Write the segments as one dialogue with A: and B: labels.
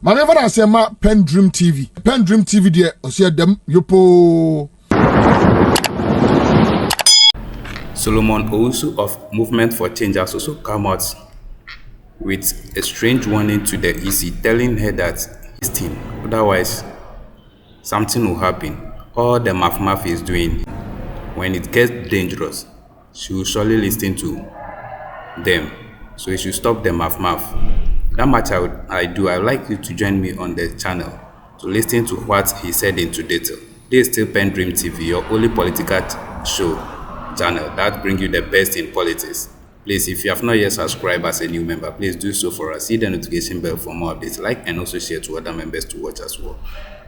A: Maneva na sema PENDREAM TV. PENDREAM TV de osia dem yopo.
B: Solomon Owusu of Movement for Change has also come out with a strange warning to the EC, telling her that listen, otherwise something will happen. All the math is doing, when it gets dangerous, she will surely listen to them. So you should stop the math. That much I do. I would like you to join me on the channel to listen to what he said into detail. This is still PENDREAM TV, your only political show channel that brings you the best in politics. Please, if you have not yet subscribed as a new member, please do so for us. Hit the notification bell for more updates. Like and also share to other members to watch as well.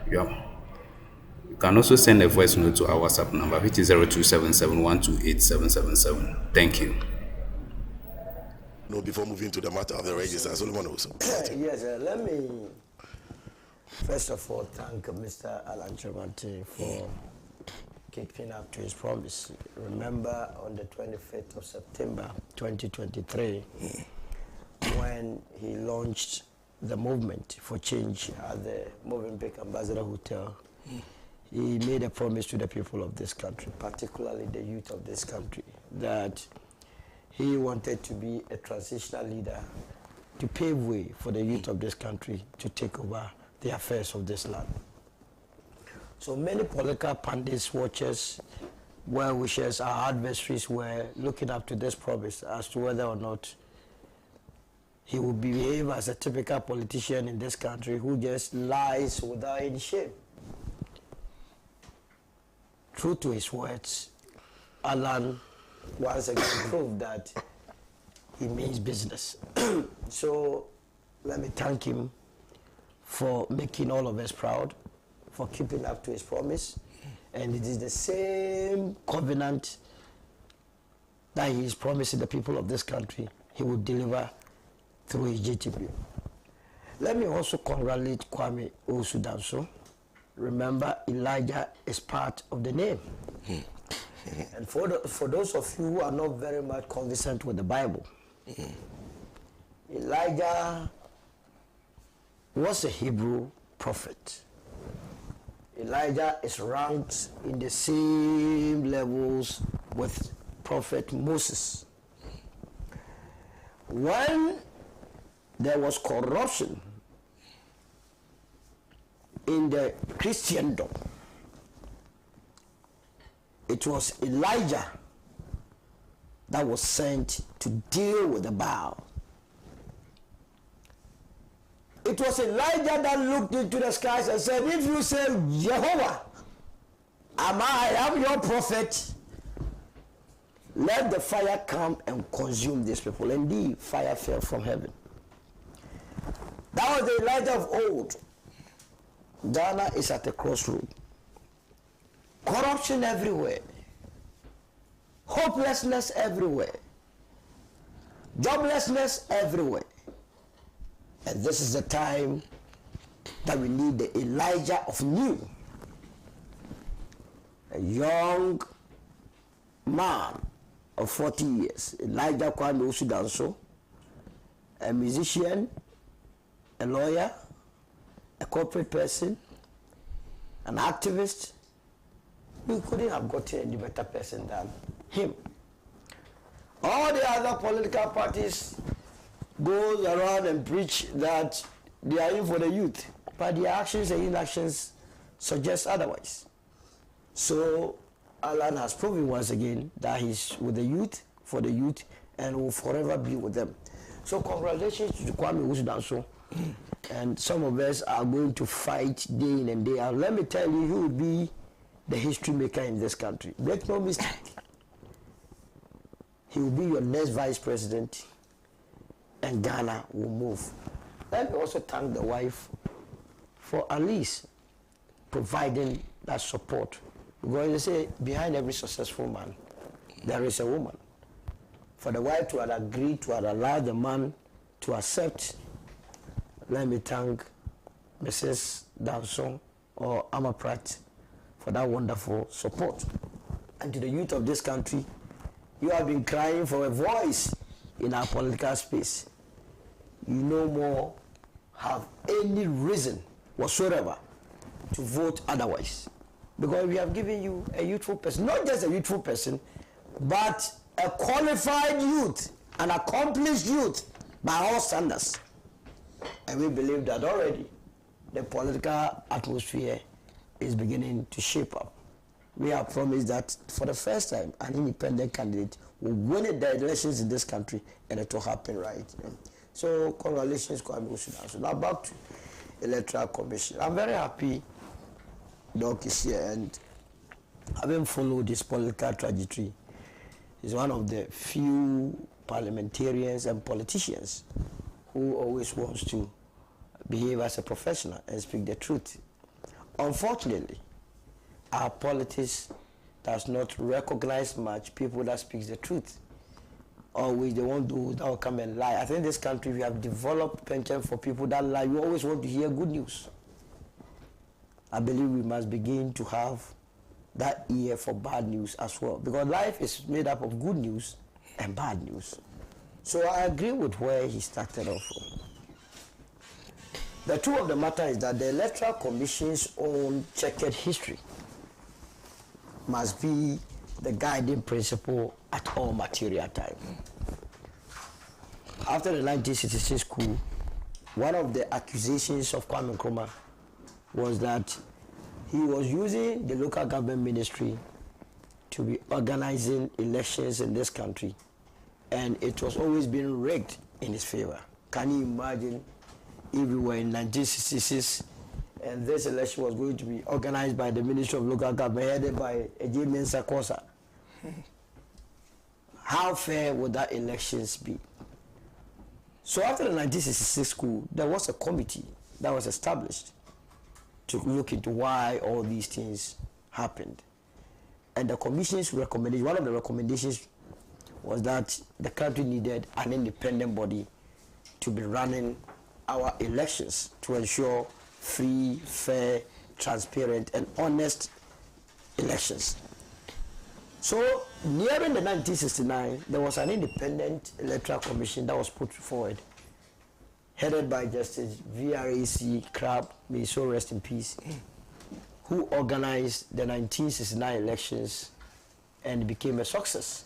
B: Yeah. You can also send a voice note to our WhatsApp number, which is 0277128777. Thank you.
C: No, before moving to the matter of the register, Solomon also.
D: Yes, let me first of all thank Mr. Alan Chemate for keeping up to his promise. Remember on the 25th of September 2023, when he launched the movement for change at the Movenpick Ambassador Hotel, he made a promise to the people of this country, particularly the youth of this country, that he wanted to be a transitional leader to pave way for the youth of this country to take over the affairs of this land. So many political pundits, watchers, well-wishers, our adversaries were looking up to this promise as to whether or not he would behave as a typical politician in this country who just lies without any shame. True to his words, Alan once again proved that he means business. So let me thank him for making all of us proud, for keeping up to his promise. And it is the same covenant that he is promising the people of this country he will deliver through his GTP. Let me also congratulate Kwame Owusu. Remember, Elijah is part of the name. And for those of you who are not very much conversant with the Bible, Elijah was a Hebrew prophet. Elijah is ranked in the same levels with Prophet Moses. When there was corruption in the Christendom, it was Elijah that was sent to deal with the Baal. It was Elijah that looked into the skies and said, if you say, Jehovah, I am your prophet, let the fire come and consume these people. Indeed, fire fell from heaven. That was the Elijah of old. Ghana is at a crossroad. Corruption everywhere. Hopelessness everywhere. Joblessness everywhere. And this is the time that we need the Elijah of new. A young man of 40 years, Elijah Kwame Owusu, a musician, a lawyer, a corporate person, an activist. We couldn't have gotten any better person than him. All the other political parties go around and preach that they are in for the youth, but their actions and inactions suggest otherwise. So Alan has proven once again that he's with the youth, for the youth, and will forever be with them. So congratulations to Kwame Owusu. And some of us are going to fight day in and day out. Let me tell you, he will be the history maker in this country. Make no mistake. He will be your next vice president, and Ghana will move. Let me also thank the wife for at least providing that support. Because they say behind every successful man, there is a woman. For the wife to have agreed to have allowed the man to accept, let me thank Mrs. Danson or Amaprat for that wonderful support. And to the youth of this country, you have been crying for a voice in our political space. You no more have any reason whatsoever to vote otherwise. Because we have given you a youthful person, not just a youthful person, but a qualified youth, an accomplished youth by all standards. And we believe that already the political atmosphere is beginning to shape up. We have promised that for the first time, an independent candidate will win the elections in this country, and it will happen right. So congratulations, Kwame Owusu. So now back to Electoral Commission. I'm very happy Doc is here, and having followed this political trajectory, he's one of the few parliamentarians and politicians who always wants to behave as a professional and speak the truth. Unfortunately, our politics does not recognize much people that speaks the truth. Always they won't do that will come and lie. I think in this country we have developed penchant for people that lie. You always want to hear good news. I believe we must begin to have that ear for bad news as well, because life is made up of good news and bad news. So I agree with where he started off from. The truth of the matter is that the Electoral Commission's own checkered history must be the guiding principle at all material time. After the 1966 coup, one of the accusations of Kwame Nkrumah was that he was using the local government ministry to be organizing elections in this country, and it was always being rigged in his favor. Can you imagine if we were in 1966 and this election was going to be organized by the Ministry of Local Government headed by Mensah? How fair would that elections be? So after the 1966 coup, there was a committee that was established to look into why all these things happened. And the commission's recommendation, one of the recommendations was that the country needed an independent body to be running our elections to ensure free, fair, transparent, and honest elections. So nearing the 1969, there was an independent electoral commission that was put forward, headed by Justice V.R.A.C. Crab, may he so rest in peace, who organized the 1969 elections and became a success.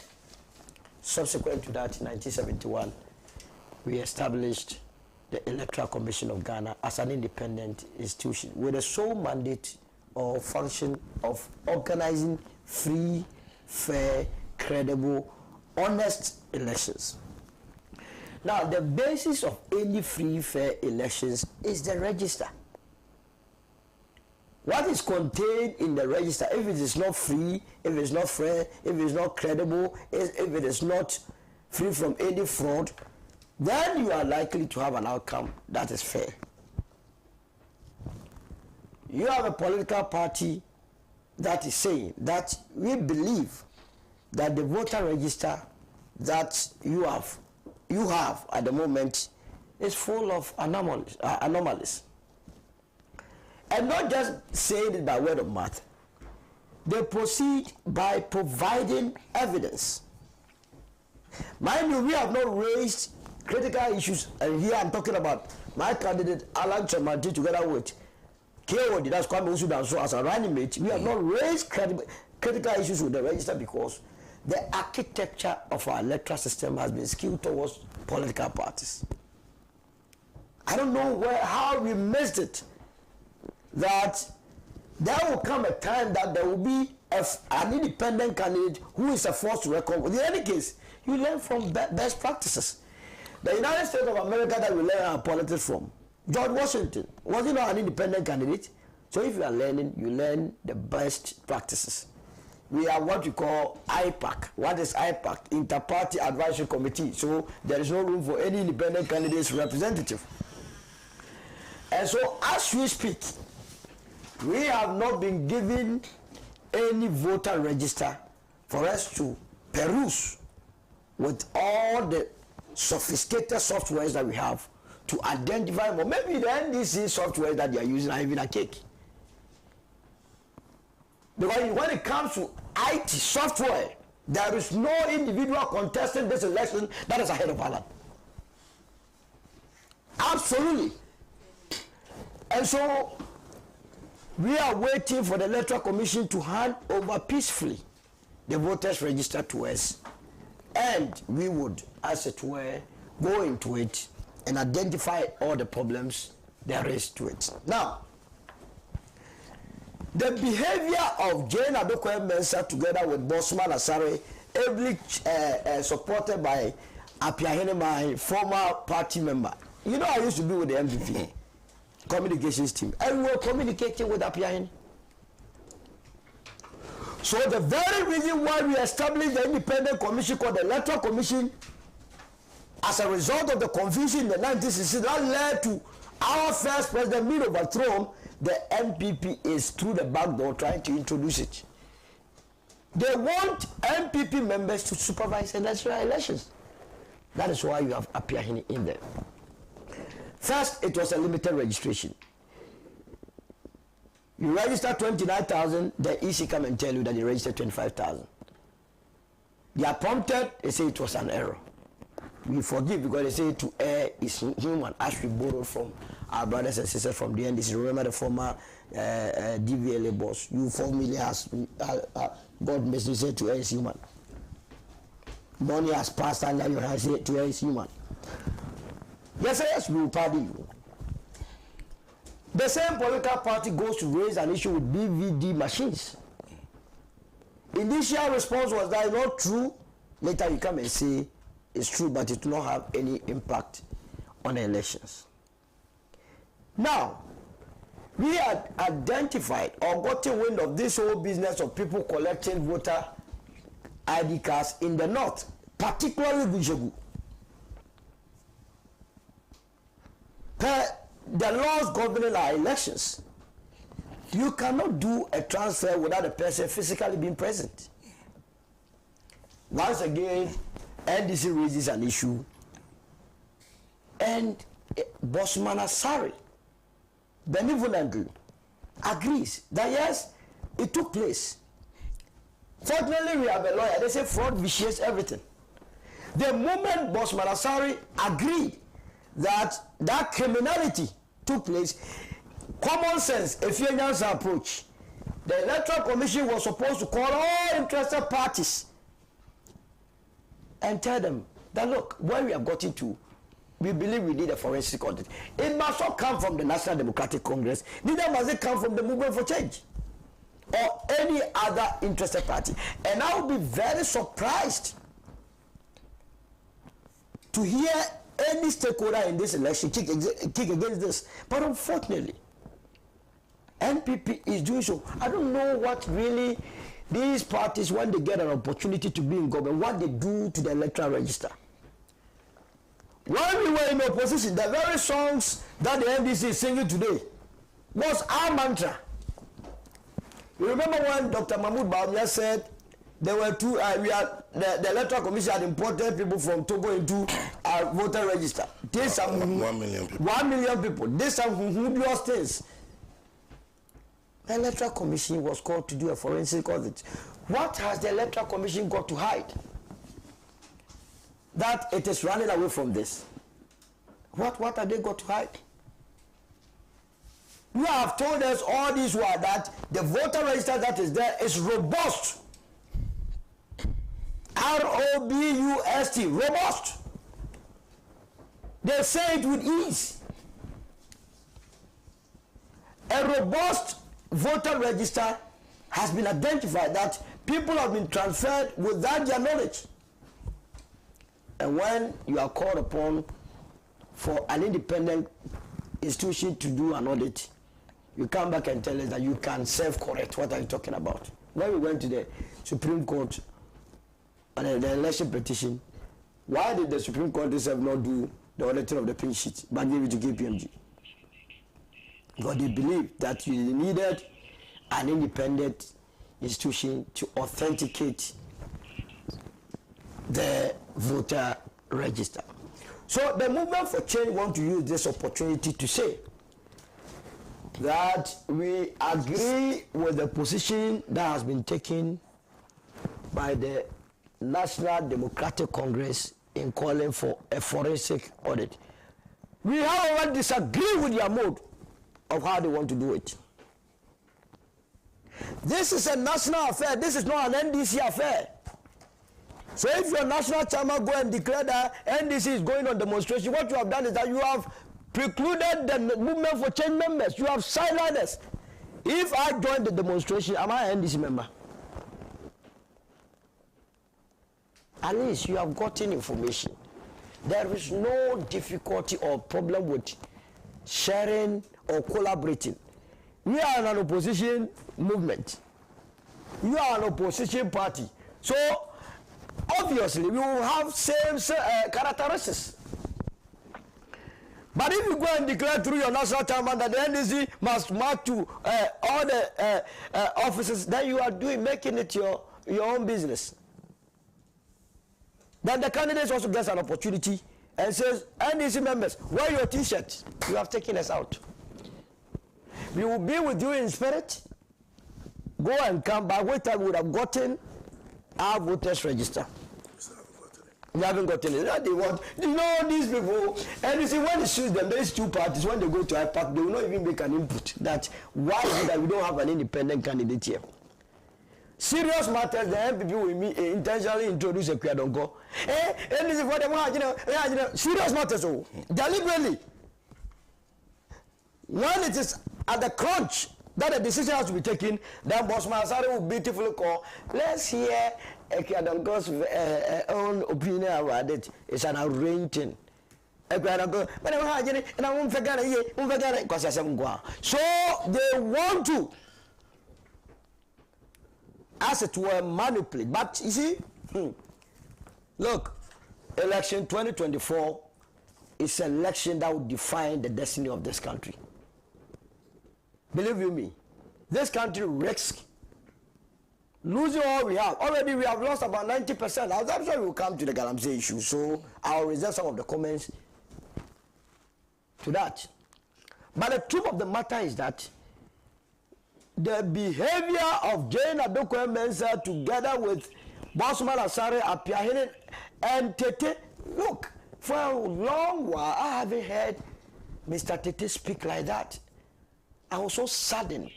D: Subsequent to that, in 1971, we established the Electoral Commission of Ghana as an independent institution with the sole mandate or function of organizing free, fair, credible, honest elections. Now, the basis of any free, fair elections is the register. What is contained in the register, if it is not free, if it's not fair, if it's not credible, if it is not free from any fraud, then you are likely to have an outcome that is fair. You have a political party that is saying that we believe that the voter register that you have at the moment is full of anomalies. And not just saying it by word of mouth. They proceed by providing evidence. Mind you, we have not raised critical issues, and here I'm talking about my candidate Alan Chamanti together with KOD, that's Kwame Owusu as a running mate. We have not raised critical issues with the register because the architecture of our electoral system has been skewed towards political parties. I don't know how we missed it, that there will come a time that there will be an independent candidate who is a force to reckon with. In any case, you learn from best practices. The United States of America that we learn our politics from, George Washington, was he not an independent candidate? So if you are learning, you learn the best practices. We have what we call IPAC. What is IPAC? Inter-Party Advisory Committee. So there is no room for any independent candidate's representative. And so as we speak, we have not been given any voter register for us to peruse with all the sophisticated softwares that we have to identify more. Maybe the NDC software that they are using are even a cake. Because when it comes to IT software, there is no individual contesting this election that is ahead of Alan. Absolutely. And so we are waiting for the Electoral Commission to hand over peacefully the voters register to us, and we would, as it were, go into it and identify all the problems there is to it. Now, the behavior of Jane Adokoya Mensah together with Bosman Asare, heavily supported by Apiahene, my former party member. You know, I used to be with the MPP communications team, and we were communicating with Apiahene. So the very reason why we established the independent commission called the Electoral Commission, as a result of the confusion in the 1960s, that led to our first president being overthrown, the MPP is through the back door trying to introduce it. They want MPP members to supervise electoral elections. That is why you have Apiahene in there. First, it was a limited registration. You register 29,000, the EC come and tell you that you registered 25,000. They are prompted, they say it was an error. We forgive because they say to err is human, as we borrowed from our brothers and sisters from the NDC. Remember the former DVLA boss, you formally has God must say to err is human. Money has passed and now you have said to err is human. Yes, we will pardon you. The same political party goes to raise an issue with DVD machines. Initial response was that it's not true. Later you come and say it's true, but it will not have any impact on the elections. Now, we had identified or gotten wind of this whole business of people collecting voter ID cards in the north, particularly Gujagu. The laws governing our elections, you cannot do a transfer without a person physically being present. Once again, NDC raises an issue, and Bosman Asare benevolently agrees that yes, it took place. Fortunately, we have a lawyer. They say fraud vitiates everything. The moment Bosman Asare agreed that criminality took place, common sense, a fair approach, the Electoral Commission was supposed to call all interested parties and tell them that look, where we have gotten to, we believe we need a forensic audit. It must not come from the National Democratic Congress, neither must it come from the Movement for Change or any other interested party. And I will be very surprised to hear any stakeholder in this election kick against this. But unfortunately, NPP is doing so. I don't know what really these parties, when they get an opportunity to be in government, what they do to the electoral register. When we were in opposition, the very songs that the NDC is singing today was our mantra. You remember when Dr. Mahmoud Bawumia said there were two, the Electoral Commission had imported people from Togo into our voter register. This 1
C: million people.
D: 1 million people. This are dubious things. The Electoral Commission was called to do a forensic audit. What has the Electoral Commission got to hide? That it is running away from this. What have they got to hide? You have told us all this while that the voter register that is there is robust. R-O-B-U-S-T, robust. They say it with ease. A robust voter register has been identified that people have been transferred without their knowledge. And when you are called upon for an independent institution to do an audit, you come back and tell us that you can self-correct. What are you talking about? When we went to the Supreme Court on the election petition, why did the Supreme Court itself not do the auditing of the pin sheet but give it to KPMG? Because they believed that you needed an independent institution to authenticate the voter register. So the Movement for Change want to use this opportunity to say that we agree with the position that has been taken by the National Democratic Congress in calling for a forensic audit. We however disagree with their mode of how they want to do it. This is a national affair. This is not an NDC affair. So if your national chairman go and declare that NDC is going on demonstration, what you have done is that you have precluded the movement for change members. You have silenced us. If I join the demonstration, am I an NDC member? At least you have gotten information. There is no difficulty or problem with sharing or collaborating. We are an opposition movement. You are an opposition party. So obviously we will have same characteristics. But if you go and declare through your national chairman that the NDC must march to all the offices, then you are making it your own business. Then the candidates also gets an opportunity and says, NDC members, wear your t-shirt. You have taken us out. We will be with you in spirit. Go and come back. Wait till we would have gotten our voters register. We haven't gotten it. They want, you know, these people, and you see, when it suits them, these two parties, when they go to IPAC, they will not even make an input that why is it that we don't have an independent candidate here. Serious matters, the MPP will intentionally introduce a Kwadongo. And this is what they want, you know, serious matters, oh, deliberately. When it is at the crunch that a decision has to be taken, then Boss Masari will beautifully call, let's hear Kwadongo's own opinion about it. It's an arranged thing. So they want to, as it were, manipulate. But you see, look, election 2024 is an election that will define the destiny of this country. Believe you me, this country risks losing all we have. Already we have lost about 90%. I'm sure we will come to the Galamsey issue, so I'll reserve some of the comments to that. But the truth of the matter is that the behavior of Jane Adoko Mensah together with Bosman Asare, Apiahene, and Tete, look, for a long while I haven't heard Mr. Tete speak like that. I was so saddened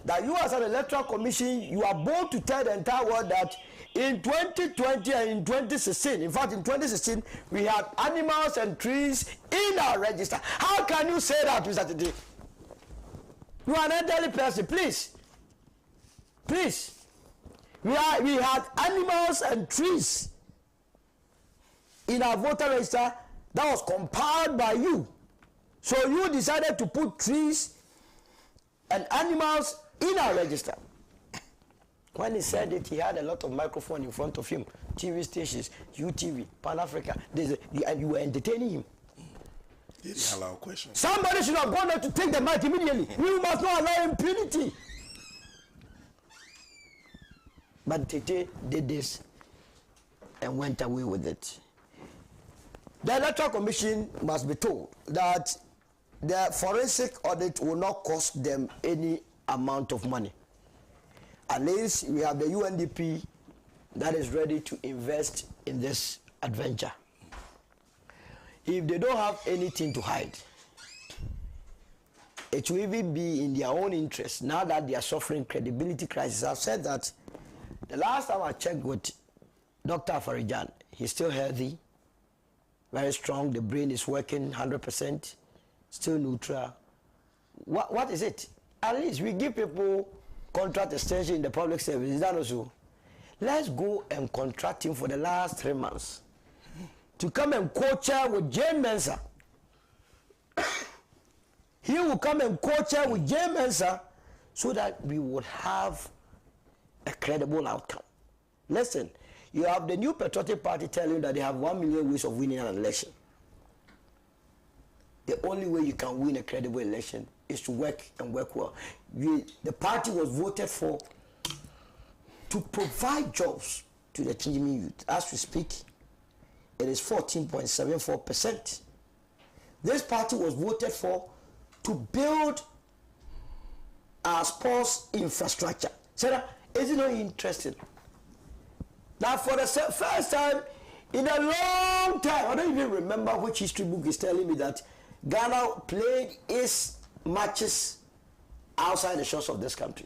D: that you as an electoral commission, you are bold to tell the entire world that in 2020 and in 2016, in fact in 2016, we had animals and trees in our register. How can you say that, Mr. Tete? You are an elderly person, please. Please. We had animals and trees in our voter register that was compiled by you. So you decided to put trees and animals in our register. When he said it, he had a lot of microphone in front of him, TV stations, UTV, Pan Africa, and you were entertaining him.
C: Did he allow questions?
D: Somebody should have gone there to take the mic immediately. We must not allow impunity. But Tete did this and went away with it. The Electoral Commission must be told that the forensic audit will not cost them any amount of money. At least we have the UNDP that is ready to invest in this adventure. If they don't have anything to hide, it will even be in their own interest now that they are suffering credibility crisis. I've said that the last time I checked with Dr. Afarijan, he's still healthy, very strong, the brain is working 100%, still neutral. What is it? At least we give people contract extension in the public service. Is that also? Let's go and contract him for the last 3 months to come and co-chair with Jane Mensah. He will come and co-chair with Jane Mensah so that we would have a credible outcome. Listen, you have the new patriotic party telling you that they have 1 million ways of winning an election. The only way you can win a credible election is to work and work well. The party was voted for to provide jobs to the Trinidad youth. As we speak, it is 14.74%. This party was voted for to build our sports infrastructure. So, is it not interesting? Now, for the first time in a long time, I don't even remember which history book is telling me that Ghana played its matches outside the shores of this country.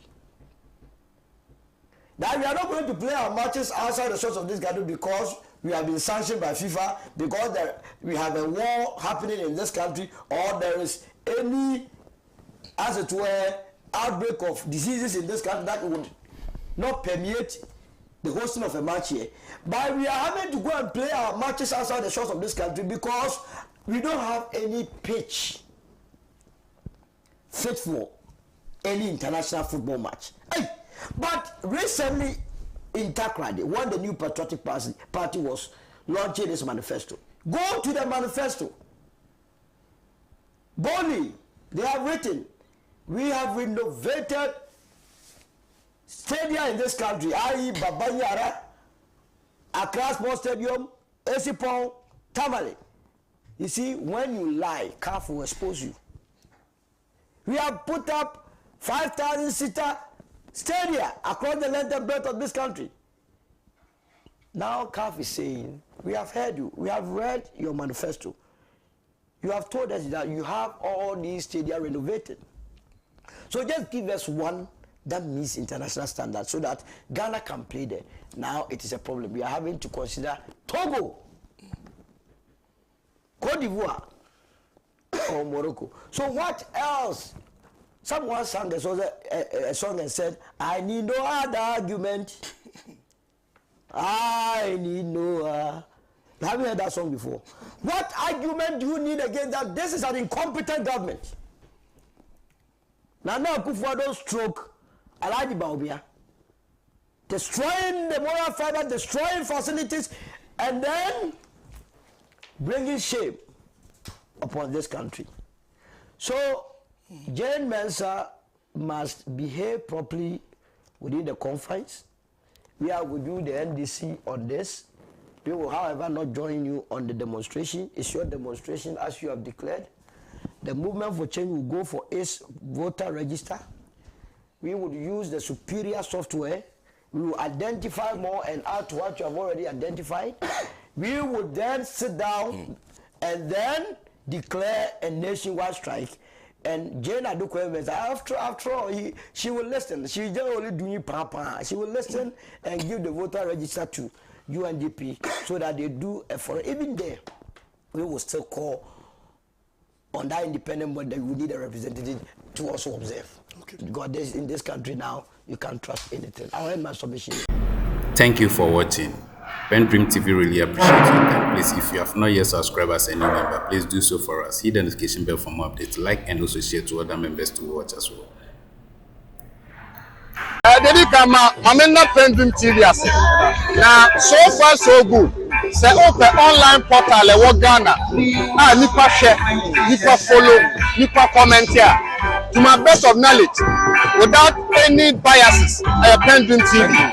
D: That we are not going to play our matches outside the shores of this country because we have been sanctioned by FIFA, because we have a war happening in this country, or there is any, as it were, outbreak of diseases in this country that would not permeate the hosting of a match here. But we are having to go and play our matches outside the shores of this country because we don't have any pitch fit for any international football match. Hey, but recently in Takrady, when the new Patriotic Party was launching this manifesto, go to the manifesto. Boldly, they have written, we have renovated stadia in this country, i.e. Babanyara, Accra Sports Stadium, Esipon, Tamale. You see, when you lie, CAF will expose you. We have put up 5,000-seater stadia across the length and breadth of this country. Now CAF is saying, we have heard you, we have read your manifesto. You have told us that you have all these stadia renovated. So just give us one that meets international standards so that Ghana can play there. Now it is a problem. We are having to consider Togo, Cote d'Ivoire, or Morocco. So what else? Someone sang a song and said, I need no other argument. I need no Have you heard that song before? What argument do you need against that? This is an incompetent government. Nana Akufo-Addo stroke Alhaji Bawumia, destroying the moral fiber, destroying facilities, and then bringing shame upon this country. So Jane Mensah must behave properly within the confines. We are with you, the NDC, on this. We will, however, not join you on the demonstration. It's your demonstration as you have declared. The movement for change will go for its voter register. We would use the superior software. We will identify more and add to what you have already identified. We would then sit down and then declare a nationwide strike. And Jane Adukwe, after all, she will listen. She just only doing papa. She will listen and give the voter register to UNDP so that they do a foreign. Even there, we will still call on that independent body that we need a representative to also observe. Okay. Because in this country now, you can't trust anything. I'll end my submission.
B: Thank you for watching. PENDREAM TV really appreciate your time. Please, if you have not yet subscribed as a new member, please do so for us. Hit the notification bell for more updates. Like and also share to other members to watch as well.
E: Dedi kama mamena PENDREAM TV ase. Na so far so good. Say open online portal e wo Ghana. Nipa share, nipa follow, nipa comment here. To my best of knowledge, without any biases, PENDREAM TV.